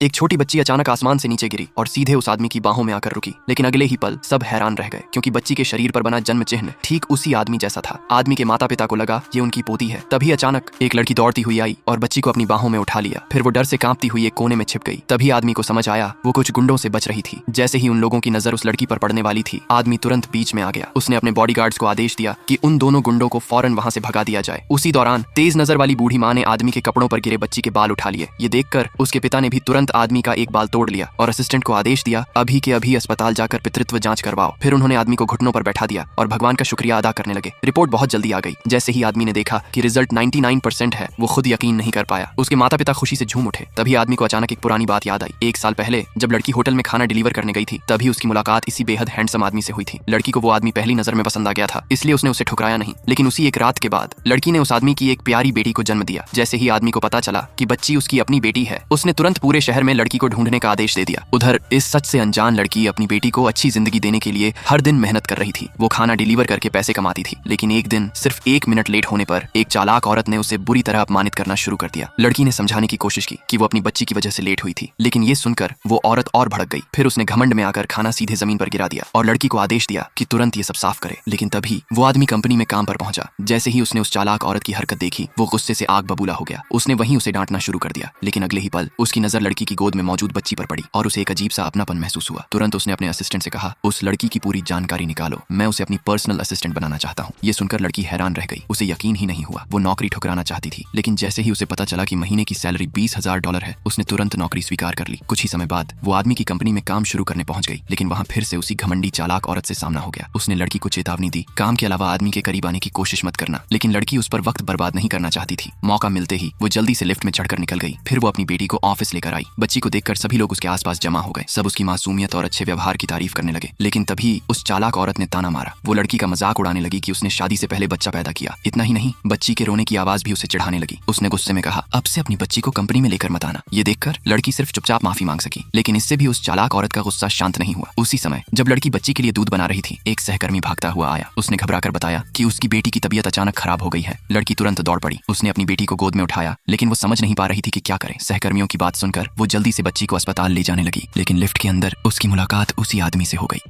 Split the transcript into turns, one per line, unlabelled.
एक छोटी बच्ची अचानक आसमान से नीचे गिरी और सीधे उस आदमी की बाहों में आकर रुकी। लेकिन अगले ही पल सब हैरान रह गए, क्योंकि बच्ची के शरीर पर बना जन्म चिन्ह ठीक उसी आदमी जैसा था। आदमी के माता पिता को लगा ये उनकी पोती है। तभी अचानक एक लड़की दौड़ती हुई आई और बच्ची को अपनी बाहों में उठा लिया। फिर वो डर से कांपती हुई एक कोने में छिप गई। तभी आदमी को समझ आया वो कुछ गुंडों से बच रही थी। जैसे ही उन लोगों की नजर उस लड़की पर पड़ने वाली थी, आदमी तुरंत बीच में आ गया। उसने अपने बॉडीगार्ड्स को आदेश दिया कि उन दोनों गुंडों को फौरन वहां से भगा दिया जाए। उसी दौरान तेज नजर वाली बूढ़ी माँ ने आदमी के कपड़ों पर गिरे बच्ची के बाल उठा लिए। ये देखकर उसके पिता ने भी तुरंत आदमी का एक बाल तोड़ लिया और असिस्टेंट को आदेश दिया अभी के अभी अस्पताल जाकर पितृत्व जांच करवाओ। फिर उन्होंने आदमी को घुटनों पर बैठा दिया और भगवान का शुक्रिया अदा करने लगे। रिपोर्ट बहुत जल्दी आ गई। जैसे ही आदमी ने देखा कि रिजल्ट 99% है, वो खुद यकीन नहीं कर पाया। उसके माता पिता खुशी से झूम उठे। तभी आदमी को अचानक एक पुरानी बात याद आई। 1 साल पहले जब लड़की होटल में खाना डिलीवर करने गई थी, तभी उसकी मुलाकात इसी बेहद हैंडसम आदमी से हुई थी। लड़की को वो आदमी पहली नजर में पसंद आ गया था, इसलिए उसने उसे ठुकराया नहीं। लेकिन उसी एक रात के बाद लड़की ने उस आदमी की एक प्यारी बेटी को जन्म दिया। जैसे ही आदमी को पता चला कि बच्ची उसकी अपनी बेटी है, उसने तुरंत पूरे शहर में लड़की को ढूंढने का आदेश दे दिया। उधर इस सच से अनजान लड़की अपनी बेटी को अच्छी जिंदगी देने के लिए हर दिन मेहनत कर रही थी। वो खाना डिलीवर करके पैसे कमाती थी। लेकिन एक दिन सिर्फ 1 मिनट लेट होने पर एक चालाक औरत ने उसे बुरी तरह अपमानित करना शुरू कर दिया। लड़की ने समझाने की कोशिश की कि वो अपनी बच्ची की वजह से लेट हुई थी, लेकिन ये सुनकर वो औरत और भड़क गई। फिर उसने घमंड में आकर खाना सीधे जमीन पर गिरा दिया और लड़की को आदेश दिया कि तुरंत ये सब साफ करे। लेकिन तभी वो आदमी कंपनी में काम पर पहुंचा। जैसे ही उसने उस चालाक औरत की हरकत देखी, वो गुस्से से आग बबूला हो गया। उसने वहीं उसे डांटना शुरू कर दिया। लेकिन अगले ही पल उसकी नजर लड़की की गोद में मौजूद बच्ची पर पड़ी और उसे एक अजीब सा अपनापन महसूस हुआ। तुरंत उसने अपने असिस्टेंट से कहा, उस लड़की की पूरी जानकारी निकालो, मैं उसे अपनी पर्सनल असिस्टेंट बनाना चाहता हूँ। ये सुनकर लड़की हैरान रह गई। उसे यकीन ही नहीं हुआ। वो नौकरी ठुकराना चाहती थी, लेकिन जैसे ही उसे पता चला कि महीने की सैलरी $20,000 है, उसने तुरंत नौकरी स्वीकार कर ली। कुछ ही समय बाद वो आदमी की कंपनी में काम शुरू करने पहुंच गई। लेकिन वहां फिर से उसी घमंडी चालाक औरत से सामना हो गया। उसने लड़की को चेतावनी दी, काम के अलावा आदमी के करीब आने की कोशिश मत करना। लेकिन लड़की उस पर वक्त बर्बाद नहीं करना चाहती थी। मौका मिलते ही वो जल्दी से लिफ्ट में चढ़कर निकल गई। फिर वो अपनी बेटी को ऑफिस लेकर आई। बच्ची को देखकर सभी लोग उसके आसपास जमा हो गए। सब उसकी मासूमियत और अच्छे व्यवहार की तारीफ करने लगे। लेकिन तभी उस चालाक औरत ने ताना मारा। वो लड़की का मजाक उड़ाने लगी कि उसने शादी से पहले बच्चा पैदा किया। इतना ही नहीं, बच्ची के रोने की आवाज भी उसे चिढ़ाने लगी। उसने गुस्से में कहा, अब से अपनी बच्ची को कंपनी में लेकर मत आना। ये देखकर लड़की सिर्फ चुपचाप माफी मांग सकी। लेकिन इससे भी उस चालाक औरत का गुस्सा शांत नहीं हुआ। उसी समय जब लड़की बच्ची के लिए दूध बना रही थी, एक सहकर्मी भागता हुआ आया। उसने घबराकर बताया कि उसकी बेटी की तबीयत अचानक खराब हो गई है। लड़की तुरंत दौड़ पड़ी। उसने अपनी बेटी को गोद में उठाया, लेकिन वो समझ नहीं पा रही थी कि क्या करे। सहकर्मियों की बात सुनकर वो जल्दी से बच्ची को अस्पताल ले जाने लगी। लेकिन लिफ्ट के अंदर उसकी मुलाकात उसी आदमी से हो गई।